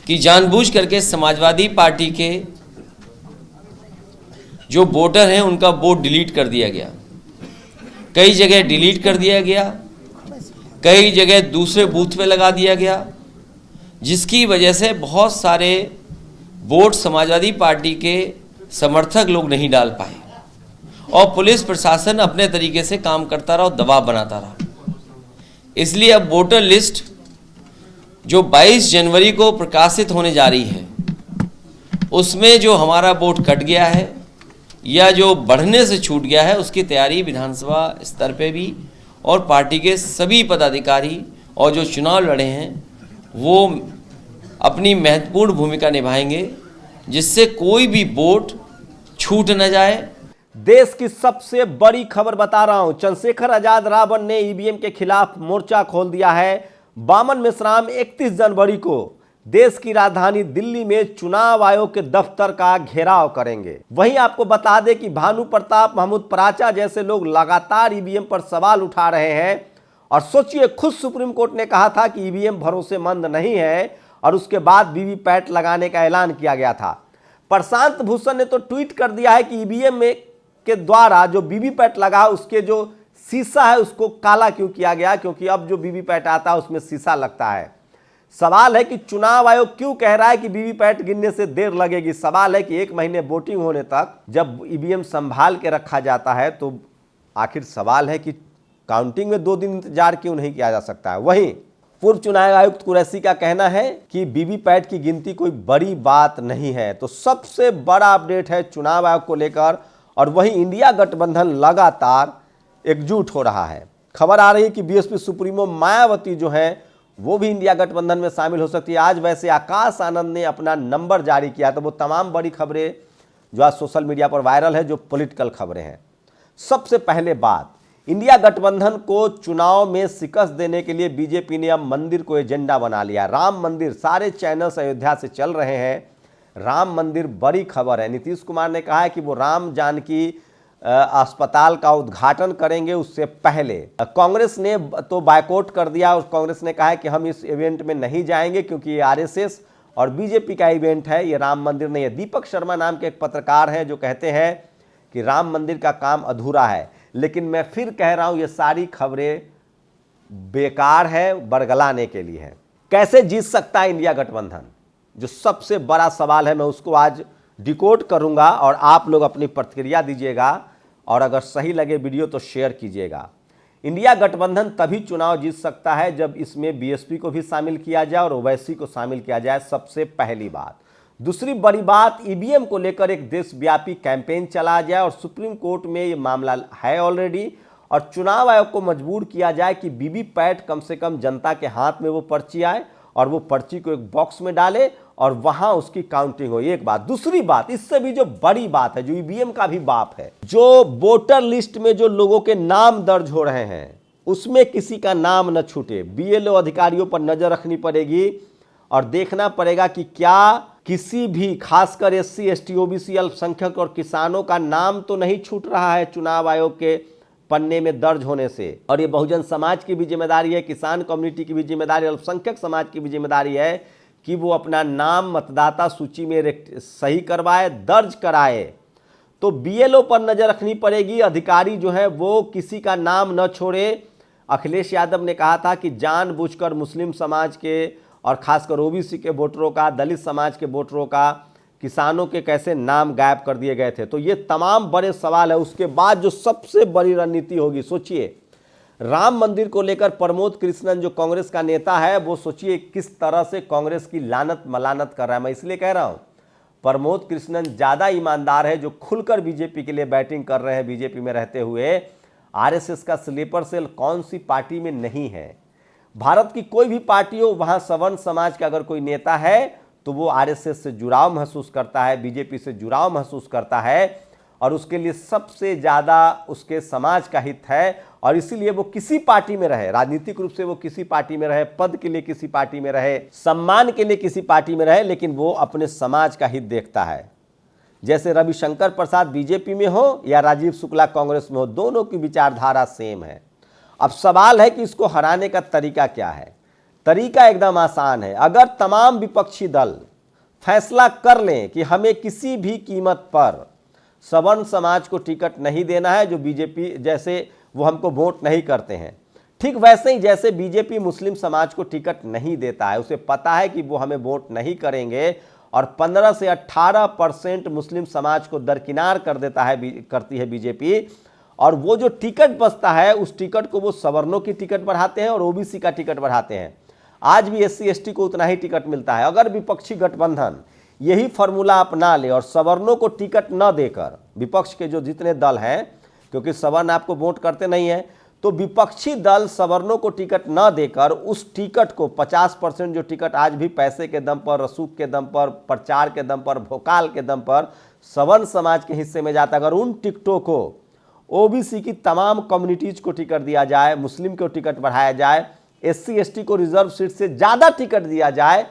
कि जानबूझ करके समाजवादी पार्टी के जो वोटर हैं उनका वोट डिलीट कर दिया गया। कई जगह डिलीट कर दिया गया, कई जगह दूसरे बूथ पे लगा दिया गया, जिसकी वजह से बहुत सारे वोट समाजवादी पार्टी के समर्थक लोग नहीं डाल पाए और पुलिस प्रशासन अपने तरीके से काम करता रहा और दबाव बनाता रहा। इसलिए अब वोटर लिस्ट जो 22 जनवरी को प्रकाशित होने जा रही है, उसमें जो हमारा वोट कट गया है या जो बढ़ने से छूट गया है, उसकी तैयारी विधानसभा स्तर पे भी और पार्टी के सभी पदाधिकारी और जो चुनाव लड़े हैं वो अपनी महत्वपूर्ण भूमिका निभाएंगे, जिससे कोई भी वोट छूट न जाए। देश की सबसे बड़ी खबर बता रहा हूं, चंद्रशेखर आजाद रावण ने ईवीएम के खिलाफ मोर्चा खोल दिया है। बामन मेश्राम 31 जनवरी को देश की राजधानी दिल्ली में चुनाव आयोग के दफ्तर का घेराव करेंगे। वहीं आपको बता दें कि भानु प्रताप, महमूद पराचा जैसे लोग लगातार ईवीएम पर सवाल उठा रहे हैं। और सोचिए, खुद सुप्रीम कोर्ट ने कहा था कि ईवीएम भरोसेमंद नहीं है और उसके बाद वीवीपैट लगाने का ऐलान किया गया था। प्रशांत भूषण ने तो ट्वीट कर दिया है कि ईवीएम में के द्वारा जो वीवीपैट लगा उसके जो शीशा है उसको काला क्यों किया गया, क्योंकि अब जो वीवीपैट आता है उसमें शीशा लगता है। सवाल है कि चुनाव आयोग क्यों कह रहा है कि वीवीपैट गिनने से देर लगेगी। सवाल है कि 1 महीने वोटिंग होने तक जब ईवीएम संभाल के रखा जाता है तो आखिर सवाल है कि काउंटिंग में 2 दिन इंतजार क्यों नहीं किया जा सकता है। वहीं पूर्व चुनाव आयुक्त कुरैशी का कहना है कि वीवीपैट की गिनती कोई बड़ी बात नहीं है। तो सबसे बड़ा अपडेट है चुनाव आयोग को लेकर। और वहीं इंडिया गठबंधन लगातार एकजुट हो रहा है। खबर आ रही है कि बीएसपी सुप्रीमो मायावती जो है वो भी इंडिया गठबंधन में शामिल हो सकती है। आज वैसे आकाश आनंद ने अपना नंबर जारी किया, तो वो तमाम बड़ी खबरें जो आज सोशल मीडिया पर वायरल है, जो पॉलिटिकल खबरें हैं। सबसे पहले बात, इंडिया गठबंधन को चुनाव में शिकस्त देने के लिए बीजेपी ने अब मंदिर को एजेंडा बना लिया। राम मंदिर, सारे चैनल्स अयोध्या से चल रहे हैं। राम मंदिर बड़ी खबर है। नीतीश कुमार ने कहा है कि वो राम जानकी अस्पताल का उद्घाटन करेंगे उससे पहले। कांग्रेस ने तो बायकॉट कर दिया और कांग्रेस ने कहा है कि हम इस इवेंट में नहीं जाएंगे क्योंकि ये आरएसएस और बीजेपी का इवेंट है, ये राम मंदिर नहीं है। दीपक शर्मा नाम के एक पत्रकार हैं जो कहते हैं कि राम मंदिर का काम अधूरा है। लेकिन मैं फिर कह रहा हूं, ये सारी खबरें बेकार है, बरगलाने के लिए है। कैसे जीत सकता है इंडिया गठबंधन, जो सबसे बड़ा सवाल है, मैं उसको आज डिकोड करूंगा और आप लोग अपनी प्रतिक्रिया दीजिएगा और अगर सही लगे वीडियो तो शेयर कीजिएगा। इंडिया गठबंधन तभी चुनाव जीत सकता है जब इसमें बीएसपी को भी शामिल किया जाए और ओवैसी को शामिल किया जाए, सबसे पहली बात। दूसरी बड़ी बात, ईवीएम को लेकर एक देशव्यापी कैंपेन चलाया जाए और सुप्रीम कोर्ट में ये मामला है ऑलरेडी, और चुनाव आयोग को मजबूर किया जाए कि वीवीपैट कम से कम जनता के हाथ में वो पर्ची आए और वो पर्ची को एक बॉक्स में डाले और वहां उसकी काउंटिंग हो। एक बात। दूसरी बात, इससे भी जो बड़ी बात है, जो ईवीएम का भी बाप है, जो वोटर लिस्ट में जो लोगों के नाम दर्ज हो रहे हैं उसमें किसी का नाम न छूटे। बीएलओ अधिकारियों पर नजर रखनी पड़ेगी और देखना पड़ेगा कि क्या किसी भी, खासकर एससी, एसटी, ओबीसी, अल्पसंख्यक और किसानों का नाम तो नहीं छूट रहा है चुनाव आयोग के पन्ने में दर्ज होने से। और ये बहुजन समाज की भी जिम्मेदारी है, किसान कम्युनिटी की भी जिम्मेदारी, अल्पसंख्यक समाज की भी जिम्मेदारी है कि वो अपना नाम मतदाता सूची में सही करवाए, दर्ज कराए। तो बीएलओ पर नजर रखनी पड़ेगी, अधिकारी जो है वो किसी का नाम न छोड़े। अखिलेश यादव ने कहा था कि जानबूझकर मुस्लिम समाज के और खासकर ओबीसी के वोटरों का, दलित समाज के वोटरों का, किसानों के कैसे नाम गायब कर दिए गए थे। तो ये तमाम बड़े सवाल है। उसके बाद जो सबसे बड़ी रणनीति होगी, सोचिए, राम मंदिर को लेकर प्रमोद कृष्णन जो कांग्रेस का नेता है, वो सोचिए किस तरह से कांग्रेस की लानत मलानत कर रहा है। मैं इसलिए कह रहा हूं, प्रमोद कृष्णन ज़्यादा ईमानदार है जो खुलकर बीजेपी के लिए बैटिंग कर रहे हैं। बीजेपी में रहते हुए आरएसएस का स्लीपर सेल कौन सी पार्टी में नहीं है। भारत की कोई भी पार्टी हो, वहाँ सवर्ण समाज का अगर कोई नेता है तो वो आरएसएस से जुड़ाव महसूस करता है, बीजेपी से जुड़ाव महसूस करता है और उसके लिए सबसे ज़्यादा उसके समाज का हित है। और इसीलिए वो किसी पार्टी में रहे, राजनीतिक रूप से वो किसी पार्टी में रहे, पद के लिए किसी पार्टी में रहे, सम्मान के लिए किसी पार्टी में रहे, लेकिन वो अपने समाज का हित देखता है। जैसे रविशंकर प्रसाद बीजेपी में हो या राजीव शुक्ला कांग्रेस में हो, दोनों की विचारधारा सेम है। अब सवाल है कि इसको हराने का तरीका क्या है। तरीका एकदम आसान है। अगर तमाम विपक्षी दल फैसला कर लें कि हमें किसी भी कीमत पर सवर्ण समाज को टिकट नहीं देना है, जो बीजेपी जैसे वो हमको वोट नहीं करते हैं, ठीक वैसे ही जैसे बीजेपी मुस्लिम समाज को टिकट नहीं देता है, उसे पता है कि वो हमें वोट नहीं करेंगे और 15 से 18% मुस्लिम समाज को दरकिनार कर देता है, करती है बीजेपी, और वो जो टिकट बचता है उस टिकट को वो सवर्णों की टिकट बढ़ाते हैं और ओबीसी का टिकट बढ़ाते हैं। आज भी एससी एसटी को उतना ही टिकट मिलता है। अगर विपक्षी गठबंधन यही फॉर्मूला अपना ले और सवर्णों को टिकट न देकर, विपक्ष के जो जितने दल हैं, क्योंकि सवर्ण आपको वोट करते नहीं है, तो विपक्षी दल सवर्णों को टिकट न देकर उस टिकट को 50% जो टिकट आज भी पैसे के दम पर, रसूख के दम पर, प्रचार के दम पर, भोकाल के दम पर सवर्ण समाज के हिस्से में जाता, अगर उन टिकटों को ओबीसी की तमाम कम्युनिटीज को टिकट दिया जाए, मुस्लिम को टिकट बढ़ाया जाए, एससी एसटी को रिजर्व सीट से ज़्यादा टिकट दिया जाए,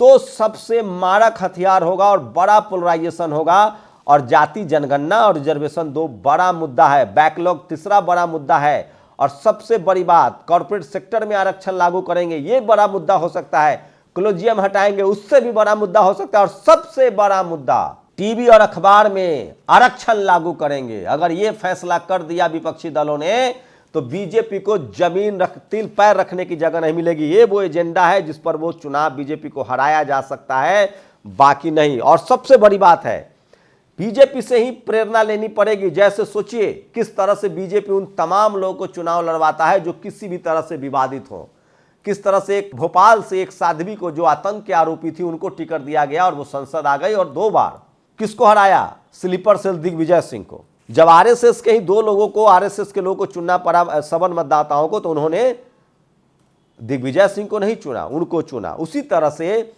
तो सबसे मारक हथियार होगा और बड़ा पोलराइजेशन होगा। और जाति जनगणना और रिजर्वेशन 2 बड़ा मुद्दा है, बैकलॉग तीसरा बड़ा मुद्दा है, और सबसे बड़ी बात कॉर्पोरेट सेक्टर में आरक्षण लागू करेंगे, ये बड़ा मुद्दा हो सकता है, क्लोजियम हटाएंगे, उससे भी बड़ा मुद्दा हो सकता है, और सबसे बड़ा मुद्दा टीवी और अखबार में आरक्षण लागू करेंगे। अगर ये फैसला कर दिया विपक्षी दलों ने तो बीजेपी को जमीन तिल पैर रखने की जगह नहीं मिलेगी। ये वो एजेंडा है जिस पर वो चुनाव बीजेपी को हराया जा सकता है, बाकी नहीं। और सबसे बड़ी बात है, बीजेपी से ही प्रेरणा लेनी पड़ेगी। जैसे सोचिए किस तरह से बीजेपी उन तमाम लोगों को चुनाव लड़वाता है जो किसी भी तरह से विवादित हो। किस तरह से एक भोपाल से एक साध्वी को जो आतंक के आरोपी थी उनको टिकट दिया गया और वो संसद आ गई, और 2 बार किसको हराया? स्लीपर सेल दिग्विजय सिंह को। जब आरएसएस के ही 2 लोगों को, आरएसएस के लोगों को चुनना पड़ा, सवर्ण मतदाताओं को, तो उन्होंने दिग्विजय सिंह को नहीं चुना, उनको चुना। उसी तरह से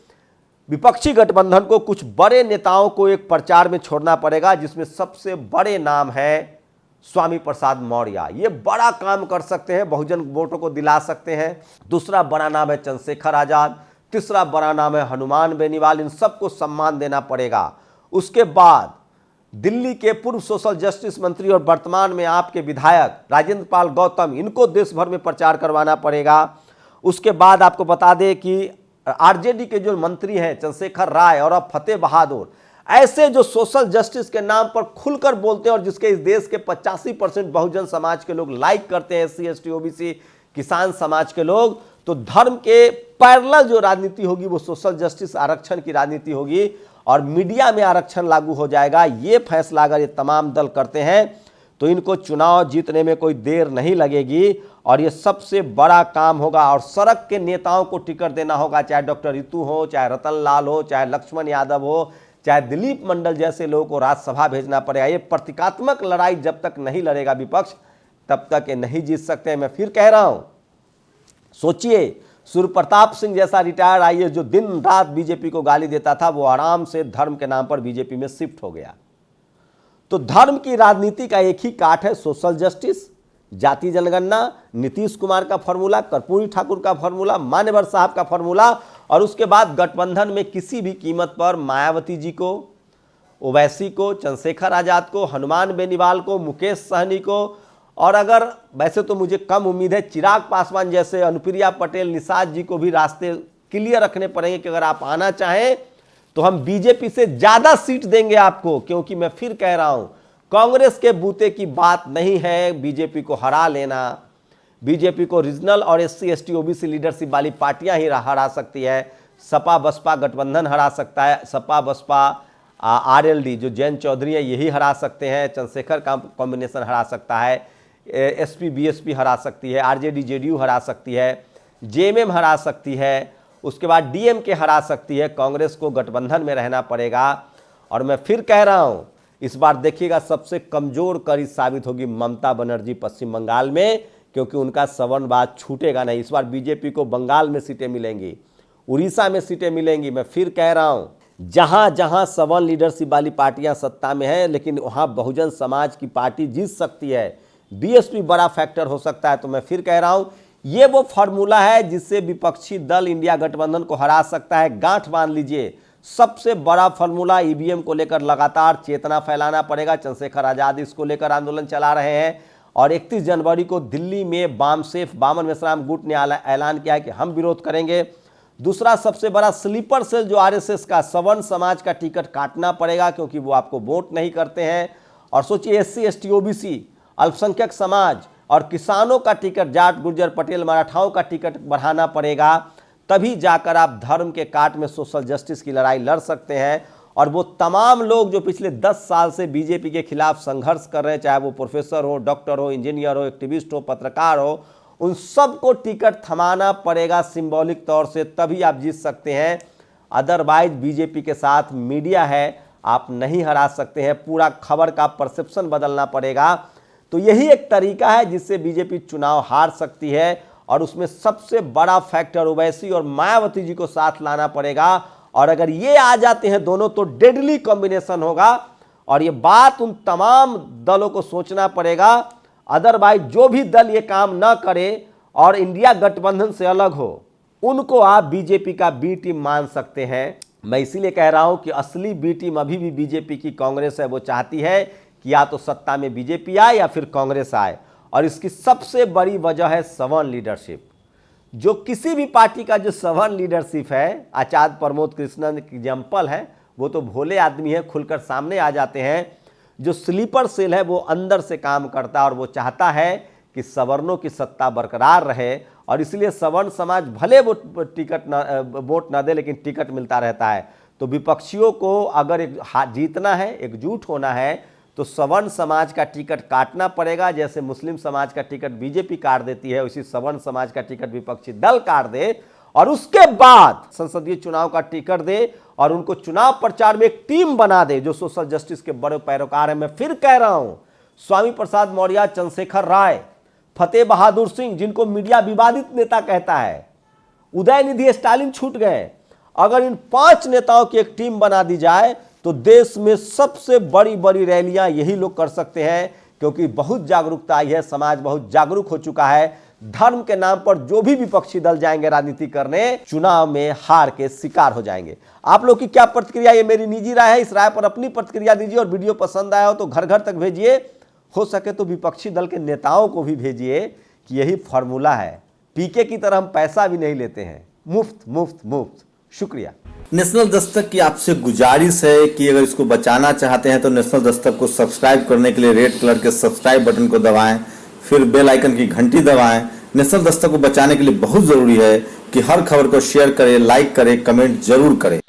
विपक्षी गठबंधन को कुछ बड़े नेताओं को एक प्रचार में छोड़ना पड़ेगा, जिसमें सबसे बड़े नाम है स्वामी प्रसाद मौर्य। ये बड़ा काम कर सकते हैं, बहुजन वोटों को दिला सकते हैं। दूसरा बड़ा नाम है चंद्रशेखर आजाद, तीसरा बड़ा नाम है हनुमान बेनीवाल। इन सबको सम्मान देना पड़ेगा। उसके बाद दिल्ली के पूर्व सोशल जस्टिस मंत्री और वर्तमान में आपके विधायक राजेंद्र पाल गौतम, इनको देश भर में प्रचार करवाना पड़ेगा। उसके बाद आपको बता दें कि आरजेडी के जो मंत्री हैं चंद्रशेखर राय और अब फतेह बहादुर, ऐसे जो सोशल जस्टिस के नाम पर खुलकर बोलते हैं और जिसके इस देश के 85% बहुजन समाज के लोग लाइक करते हैं, एससी एसटी ओबीसी किसान समाज के लोग, तो धर्म के पैरेलल जो राजनीति होगी वो सोशल जस्टिस आरक्षण की राजनीति होगी और मीडिया में आरक्षण लागू हो जाएगा। ये फैसला अगर ये तमाम दल करते हैं तो इनको चुनाव जीतने में कोई देर नहीं लगेगी और ये सबसे बड़ा काम होगा। और सड़क के नेताओं को टिकट देना होगा, चाहे डॉक्टर रितु हो, चाहे रतन लाल हो, चाहे लक्ष्मण यादव हो, चाहे दिलीप मंडल जैसे लोगों को राज्यसभा भेजना पड़ेगा। ये प्रतीकात्मक लड़ाई जब तक नहीं लड़ेगा विपक्ष, तब तक ये नहीं जीत सकते। मैं फिर कह रहा हूं, सोचिए सूर्य प्रताप सिंह जैसा रिटायर्ड आईएएस जो दिन रात बीजेपी को गाली देता था, वो आराम से धर्म के नाम पर बीजेपी में शिफ्ट हो गया। तो धर्म की राजनीति का एक ही काट है, सोशल जस्टिस, जाति जनगणना, नीतीश कुमार का फॉर्मूला, कर्पूरी ठाकुर का फॉर्मूला, मान्यवर साहब का फॉर्मूला, और उसके बाद गठबंधन में किसी भी कीमत पर मायावती जी को, ओवैसी को, चंद्रशेखर आजाद को, हनुमान बेनीवाल को, मुकेश सहनी को, और अगर वैसे तो मुझे कम उम्मीद है चिराग पासवान जैसे, अनुप्रिया पटेल, निषाद जी को भी रास्ते क्लियर रखने पड़ेंगे कि अगर आप आना चाहें तो हम बीजेपी से ज्यादा सीट देंगे आपको। क्योंकि मैं फिर कह रहा हूं, कांग्रेस के बूते की बात नहीं है बीजेपी को हरा लेना। बीजेपी को रीजनल और एससी एसटी ओबीसी लीडरशिप वाली पार्टियां ही हरा सकती है। सपा बसपा गठबंधन हरा सकता है, सपा बसपा आरएलडी जो जयंत चौधरी है यही हरा सकते हैं, चंद्रशेखर का कॉम्बिनेशन हरा सकता है, एसपी बीएसपी हरा सकती है, आरजेडी जेडीयू हरा सकती है, जेएमएम हरा सकती है, उसके बाद डीएमके हरा सकती है। कांग्रेस को गठबंधन में रहना पड़ेगा। और मैं फिर कह रहा हूं, इस बार देखिएगा सबसे कमजोर कड़ी साबित होगी ममता बनर्जी पश्चिम बंगाल में, क्योंकि उनका सवर्णवाद छूटेगा नहीं। इस बार बीजेपी को बंगाल में सीटें मिलेंगी, उड़ीसा में सीटें मिलेंगी। मैं फिर कह रहा हूं, जहां जहां सवर्ण लीडरशिप वाली पार्टियां सत्ता में हैं, लेकिन वहां बहुजन समाज की पार्टी जीत सकती है, बीएसपी बड़ा फैक्टर हो सकता है। तो मैं फिर कह रहा हूं, ये वो फॉर्मूला है जिससे विपक्षी दल इंडिया गठबंधन को हरा सकता है। गांठ बांध लीजिए, सबसे बड़ा फॉर्मूला ईवीएम को लेकर लगातार चेतना फैलाना पड़ेगा। चंद्रशेखर आजाद इसको लेकर आंदोलन चला रहे हैं और 31 जनवरी को दिल्ली में बामसेफ बामन मेश्राम गुट ने ऐलान किया है कि हम विरोध करेंगे। दूसरा सबसे बड़ा स्लीपर सेल जो आरएसएस का, सवर्ण समाज का टिकट काटना पड़ेगा क्योंकि वो आपको वोट नहीं करते हैं। और सोचिए एससी एसटी ओबीसी, अल्पसंख्यक समाज और किसानों का टिकट, जाट गुर्जर पटेल मराठाओं का टिकट बढ़ाना पड़ेगा, तभी जाकर आप धर्म के काट में सोशल जस्टिस की लड़ाई लड़ सकते हैं। और वो तमाम लोग जो पिछले 10 साल से बीजेपी के खिलाफ संघर्ष कर रहे हैं, चाहे वो प्रोफेसर हो, डॉक्टर हो, इंजीनियर हो, एक्टिविस्ट हो, पत्रकार हो, उन सबको टिकट थमाना पड़ेगा सिंबॉलिक तौर से, तभी आप जीत सकते हैं। अदरवाइज बीजेपी के साथ मीडिया है, आप नहीं हरा सकते हैं। पूरा खबर का परसेप्शन बदलना पड़ेगा। तो यही एक तरीका है जिससे बीजेपी चुनाव हार सकती है। और उसमें सबसे बड़ा फैक्टर ओवैसी और मायावती जी को साथ लाना पड़ेगा। और अगर ये आ जाते हैं दोनों तो डेडली कॉम्बिनेशन होगा। और ये बात उन तमाम दलों को सोचना पड़ेगा। अदरवाइज जो भी दल ये काम ना करे और इंडिया गठबंधन से अलग हो, उनको आप बीजेपी का बी टीम मान सकते हैं। मैं इसीलिए कह रहा हूं कि असली बी टीम अभी भी बीजेपी की कांग्रेस है। वो चाहती है कि या तो सत्ता में बीजेपी आए या फिर कांग्रेस आए। और इसकी सबसे बड़ी वजह है सवर्ण लीडरशिप। जो किसी भी पार्टी का जो सवर्ण लीडरशिप है, आचार्य प्रमोद कृष्णन एग्जाम्पल है, वो तो भोले आदमी है, खुलकर सामने आ जाते हैं। जो स्लीपर सेल है वो अंदर से काम करता है और वो चाहता है कि सवर्णों की सत्ता बरकरार रहे। और इसलिए सवर्ण समाज भले वो वोट ना दे, लेकिन टिकट मिलता रहता है। तो विपक्षियों को अगर जीतना है, एकजुट होना है, तो सवर्ण समाज का टिकट काटना पड़ेगा। जैसे मुस्लिम समाज का टिकट बीजेपी काट देती है, उसी सवर्ण समाज का टिकट विपक्षी दल काट दे और उसके बाद संसदीय चुनाव का टिकट दे और उनको चुनाव प्रचार में एक टीम बना दे जो सोशल जस्टिस के बड़े पैरोकार हैं। मैं फिर कह रहा हूं, स्वामी प्रसाद मौर्य, चंद्रशेखर राय, फतेह बहादुर सिंह, जिनको मीडिया विवादित नेता कहता है, उदयनिधि स्टालिन छूट गए। अगर इन 5 नेताओं की एक टीम बना दी जाए तो देश में सबसे बड़ी बड़ी रैलियां यही लोग कर सकते हैं। क्योंकि बहुत जागरूकता आई है, समाज बहुत जागरूक हो चुका है। धर्म के नाम पर जो भी विपक्षी दल जाएंगे राजनीति करने, चुनाव में हार के शिकार हो जाएंगे। आप लोग की क्या प्रतिक्रिया, ये मेरी निजी राय है। इस राय पर अपनी प्रतिक्रिया दीजिए और वीडियो पसंद आया हो तो घर घर तक भेजिए। हो सके तो विपक्षी दल के नेताओं को भी भेजिए कि यही फॉर्मूला है। पीके की तरह हम पैसा भी नहीं लेते हैं, मुफ्त मुफ्त मुफ्त। शुक्रिया। नेशनल दस्तक की आपसे गुजारिश है कि अगर इसको बचाना चाहते हैं तो नेशनल दस्तक को सब्सक्राइब करने के लिए रेड कलर के सब्सक्राइब बटन को दबाएं, फिर बेल आइकन की घंटी दबाएं। नेशनल दस्तक को बचाने के लिए बहुत जरूरी है कि हर खबर को शेयर करें, लाइक करें, कमेंट जरूर करें।